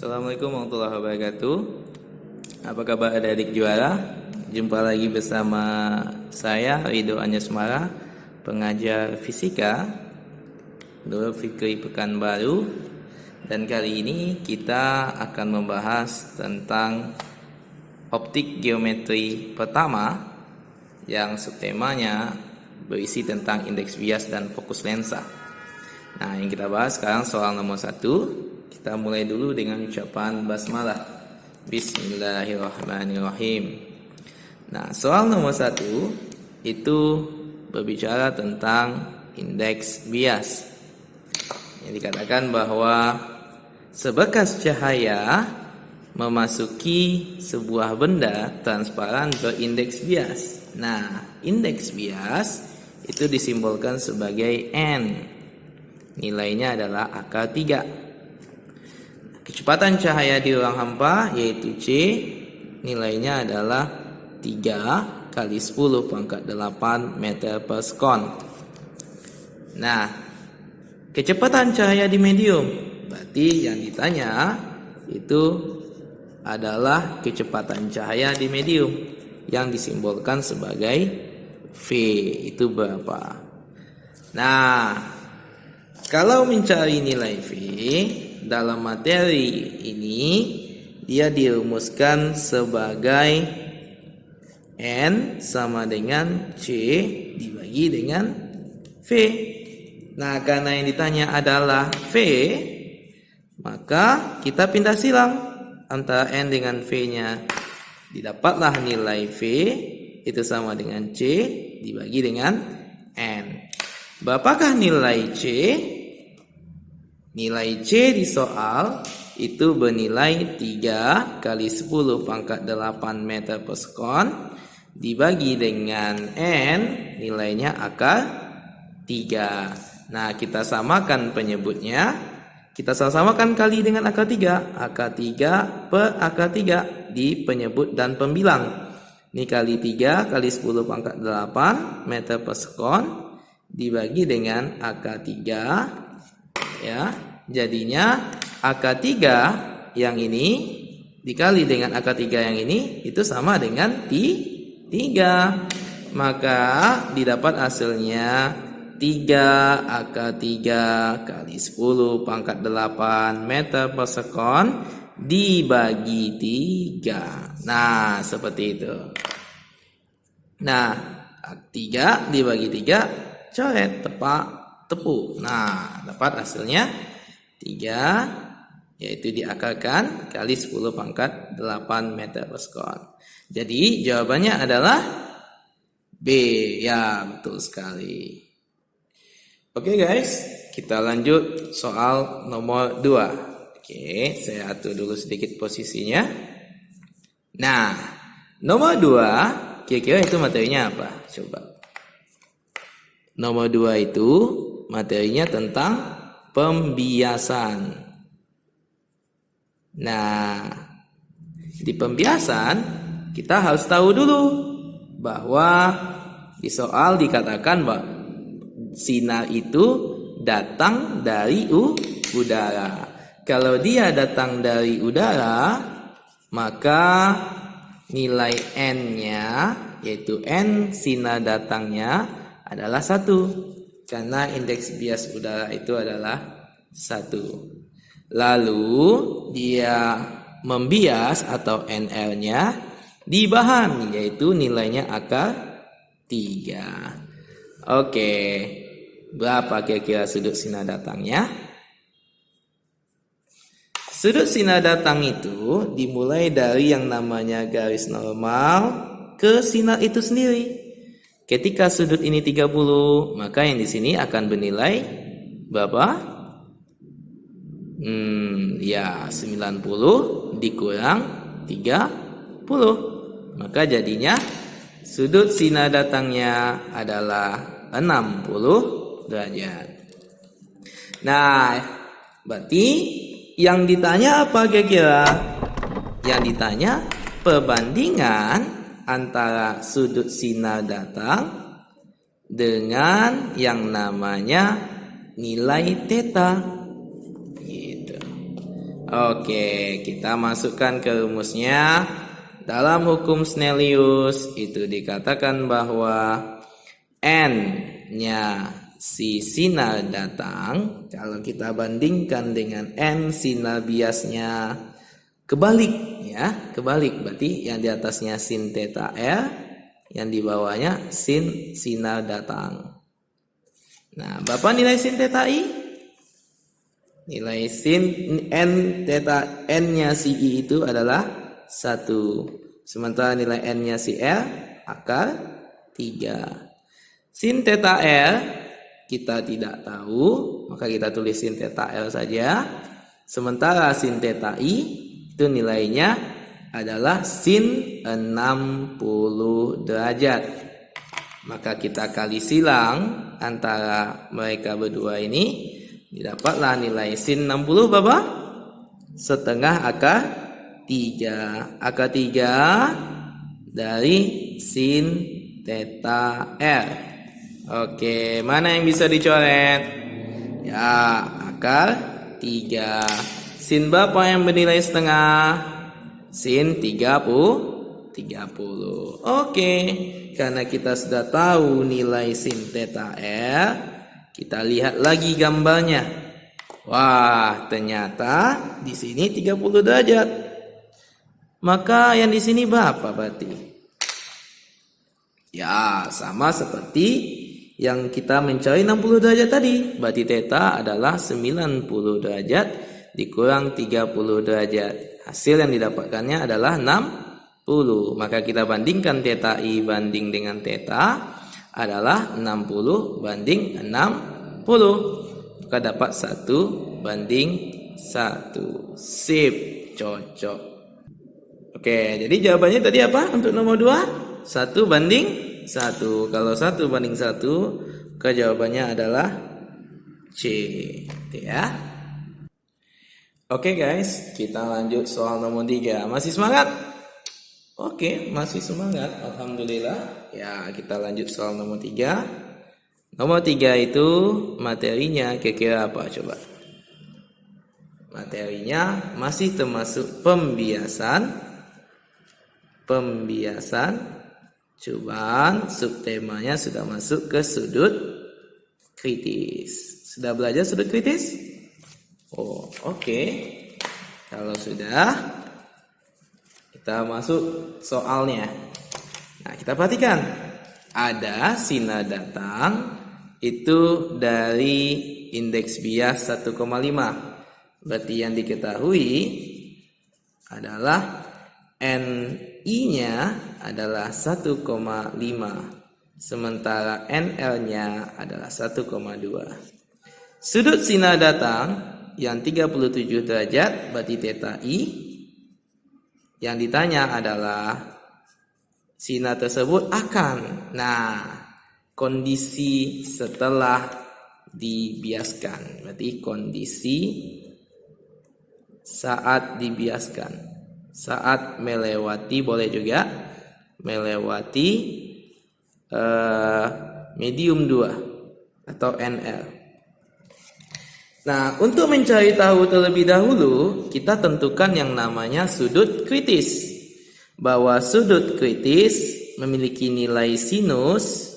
Assalamualaikum warahmatullahi wabarakatuh. Apa kabar adik-adik juara? Jumpa lagi bersama saya Ridho Anyasmara, pengajar fisika Nurul Fikri Pekanbaru. Dan kali ini kita akan membahas tentang optik geometri pertama yang subtemanya berisi tentang indeks bias dan fokus lensa. Nah, yang kita bahas sekarang soal nomor 1. Kita mulai dulu dengan ucapan basmalah. Bismillahirrahmanirrahim. Nah, soal nomor 1 itu berbicara tentang indeks bias. Yang dikatakan bahwa seberkas cahaya memasuki sebuah benda transparan berindeks bias. Nah, indeks bias itu disimbolkan sebagai N. Nilainya adalah akar 3. Kecepatan cahaya di ruang hampa yaitu C, nilainya adalah 3 kali 10 pangkat 8 meter per sekon. Nah, kecepatan cahaya di medium, berarti yang ditanya itu adalah kecepatan cahaya di medium yang disimbolkan sebagai V, itu berapa? Nah, kalau mencari nilai V dalam materi ini, dia dirumuskan sebagai N sama dengan C dibagi dengan V. Nah, karena yang ditanya adalah V, maka kita pindah silang antara N dengan V-nya. Didapatlah nilai V itu sama dengan C dibagi dengan N. Berapakah nilai C? Nilai C di soal itu bernilai 3 kali 10 pangkat 8 meter per sekon dibagi dengan N, nilainya akar 3. Nah, kita samakan penyebutnya. Kita samakan kali dengan akar 3. Akar 3 per akar 3 di penyebut dan pembilang. Ini kali 3 kali 10 pangkat 8 meter per sekon dibagi dengan akar 3. Ya, jadinya akar 3 yang ini dikali dengan akar 3 yang ini itu sama dengan 3. Maka didapat hasilnya 3 akar 3 kali 10 pangkat 8 meter per sekon dibagi 3. Nah, seperti itu. Nah, 3 dibagi 3 coret, tepuk. Nah, dapat hasilnya 3, yaitu diakarkan kali 10 pangkat 8 meter per sekon. Jadi jawabannya adalah B. Ya, betul sekali. Oke guys, kita lanjut soal nomor 2. Oke, saya atur dulu sedikit posisinya. Nah, nomor 2, kira-kira itu materinya apa? Coba. Nomor 2 itu materinya tentang pembiasan. Nah, di pembiasan kita harus tahu dulu bahwa di soal dikatakan bahwa sinar itu datang dari udara. Kalau dia datang dari udara, maka nilai N-nya yaitu N sinar datangnya adalah 1. Karena indeks bias udara itu adalah 1. Lalu dia membias atau NR-nya di bahan, yaitu nilainya akar 3. Oke, berapa kira-kira sudut sinar datangnya? Sudut sinar datang itu dimulai dari yang namanya garis normal ke sinar itu sendiri. Ketika sudut ini 30, maka yang di sini akan bernilai berapa? 90 dikurang 30. Maka jadinya sudut sinar datangnya adalah 60 derajat. Nah, berarti yang ditanya apa kira-kira? Yang ditanya perbandingan antara sudut sinar datang dengan yang namanya nilai theta. Gitu. Oke, kita masukkan ke rumusnya. Dalam hukum Snellius itu dikatakan bahwa N-nya si sinar datang, kalau kita bandingkan dengan N sinar biasnya, kebalik ya, kebalik. Berarti yang di atasnya sin theta R, yang di bawahnya sin sinar datang. Nah, Bapak nilai sin theta I? Nilai sin N theta N-nya si I itu adalah 1. Sementara nilai N-nya si R akar 3. Sin theta R kita tidak tahu, maka kita tulis sin theta R saja. Sementara sin theta I itu nilainya adalah sin 60 derajat. Maka kita kali silang antara mereka berdua ini, didapatlah nilai sin 60 Bapak? Setengah akar 3. Akar 3 dari sin theta R. Oke, mana yang bisa dicoret? Ya, akar 3. Sin berapa yang bernilai setengah? Sin 30. Oke, karena kita sudah tahu nilai sin theta R, kita lihat lagi gambarnya. Wah, ternyata di sini 30 derajat. Maka yang di sini berapa berarti? Ya, sama seperti yang kita mencari 60 derajat tadi. Berarti theta adalah 90 derajat dikurang 30 derajat. Hasil yang didapatkannya adalah 60. Maka kita bandingkan theta I banding dengan theta adalah 60 banding 60. Maka dapat 1 banding 1. Sip, cocok. Oke, jadi jawabannya tadi apa untuk nomor 2? 1 banding 1. Kalau 1 banding 1, maka jawabannya adalah C. Ya. Oke guys, kita lanjut soal nomor 3. Masih semangat? Oke, masih semangat. Alhamdulillah. Ya, kita lanjut soal nomor 3. Nomor 3 itu materinya kira-kira apa coba? Materinya masih termasuk pembiasan. Cobaan subtemanya sudah masuk ke sudut kritis. Sudah belajar sudut kritis? Oh, oke. Kalau sudah, kita masuk soalnya. Nah, kita perhatikan. Ada sinar datang itu dari indeks bias 1,5. Berarti yang diketahui adalah NI-nya adalah 1,5. Sementara NL-nya adalah 1,2. Sudut sinar datang yang 37 derajat berarti theta I. Yang ditanya adalah sinar tersebut akan. Nah, kondisi setelah dibiaskan. Berarti kondisi saat dibiaskan. Saat melewati, boleh juga melewati medium 2 atau NL. Nah, untuk mencari tahu terlebih dahulu, kita tentukan yang namanya sudut kritis. Bahwa sudut kritis memiliki nilai sinus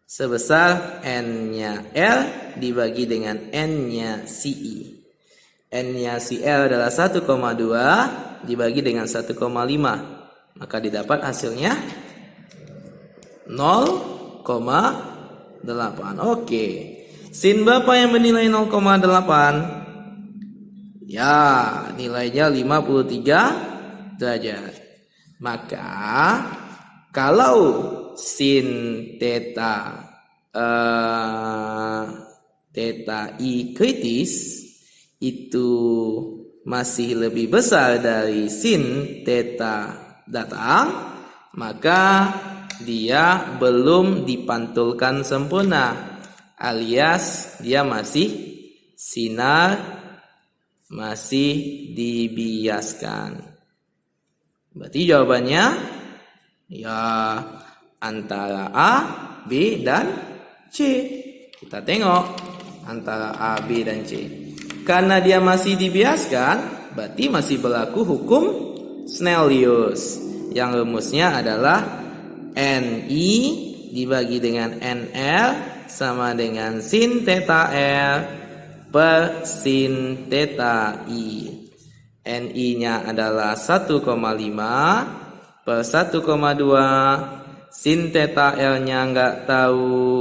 sebesar N-nya L dibagi dengan N-nya CI. N-nya CL adalah 1,2 dibagi dengan 1,5. Maka didapat hasilnya 0,8. Oke. Sin berapa yang bernilai 0,8? Ya, nilainya 53 derajat. Maka kalau sin theta I kritis itu masih lebih besar dari sin theta datang, maka dia belum dipantulkan sempurna, alias dia masih sinar, masih dibiaskan. Berarti jawabannya ya antara A, B, dan C. Kita tengok antara A, B, dan C. Karena dia masih dibiaskan, berarti masih berlaku hukum Snellius. Yang rumusnya adalah NI dibagi dengan NL sama dengan sin theta L per sin theta I. NI-nya adalah 1,5 per 1,2. Sin theta L-nya nggak tahu,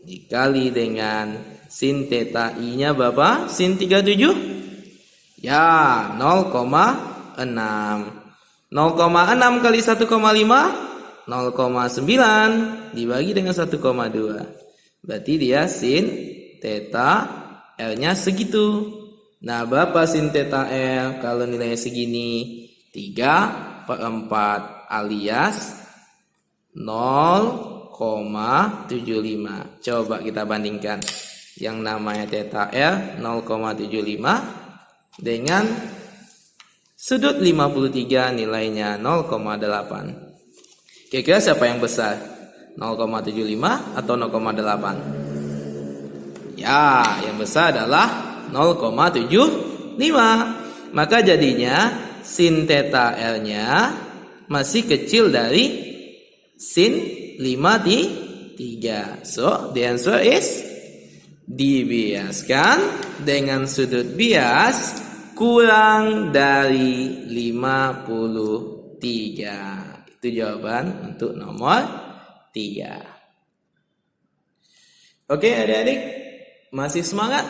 dikali dengan sin theta I-nya berapa? Sin 37? Ya, 0,6. 0,6 kali 1,5? 0,9 dibagi dengan 1,2. Berarti dia sin theta L-nya segitu. Nah, berapa sin theta L kalau nilainya segini? 3/4 alias 0,75. Coba kita bandingkan. Yang namanya theta L 0,75 dengan sudut 53 nilainya 0,8. Kira-kira siapa yang besar? 0,75 atau 0,8? Ya, yang besar adalah 0,75. Maka jadinya sin theta L-nya masih kecil dari sin 53. So, the answer is dibiaskan dengan sudut bias kurang dari 53. Itu jawaban untuk nomor 3. Oke, adik-adik, masih semangat?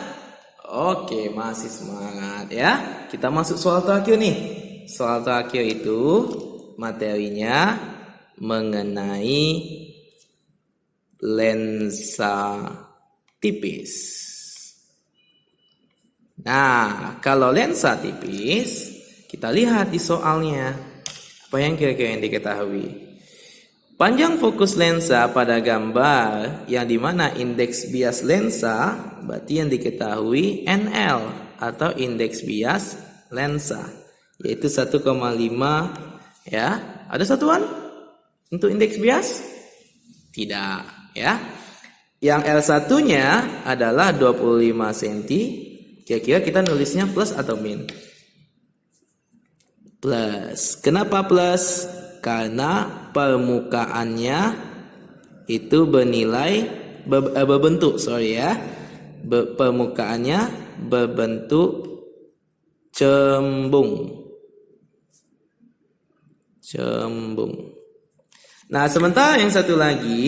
Oke, masih semangat ya. Kita masuk soal terakhir nih. Soal terakhir itu materinya mengenai lensa tipis. Nah, kalau lensa tipis, kita lihat di soalnya. Apa yang kira-kira yang diketahui? Panjang fokus lensa pada gambar yang dimana indeks bias lensa, berarti yang diketahui NL atau indeks bias lensa, yaitu 1,5 ya. Ada satuan untuk indeks bias? Tidak ya. Yang L1-nya adalah 25 cm. Kira-kira kita nulisnya plus atau min? Plus. Kenapa plus? Karena permukaannya itu berbentuk, permukaannya berbentuk cembung. Nah, sementara yang satu lagi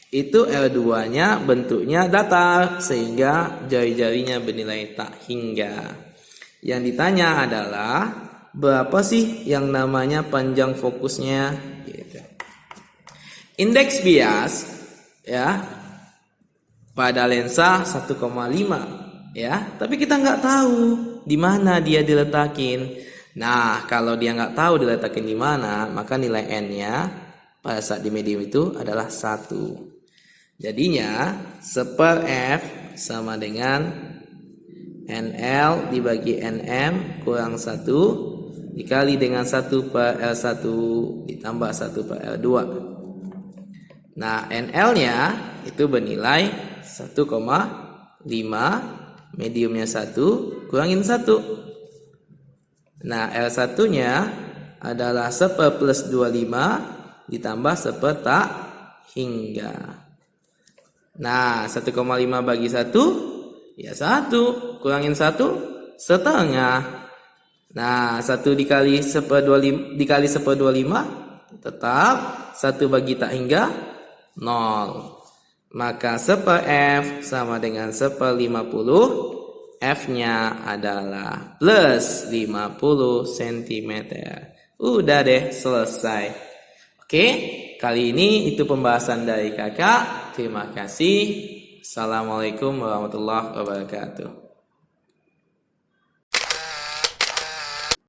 itu L2-nya bentuknya datar sehingga jari-jarinya bernilai tak hingga. Yang ditanya adalah berapa sih yang namanya panjang fokusnya gitu. Indeks bias ya pada lensa 1,5 ya, tapi kita nggak tahu di mana dia diletakin. Nah, kalau dia nggak tahu diletakin di mana, maka nilai N-nya pada saat di medium itu adalah 1. Jadinya 1/f sama dengan NL dibagi NM kurang 1 dikali dengan 1/L1 ditambah 1/L2. Nah, NL-nya itu bernilai 1,5, mediumnya 1, kurangin 1. Nah, L1-nya adalah 1/+25 ditambah 1 tak hingga. Nah, 1,5 bagi 1 ya 1, kurangin 1 setengah. Nah, 1 dikali 1/25 tetap 1 bagi tak hingga 0. Maka 1/f sama dengan 1/50. F-nya adalah plus 50 cm. Udah deh, selesai. Oke, kali ini itu pembahasan dari kakak. Terima kasih. Assalamualaikum warahmatullahi wabarakatuh.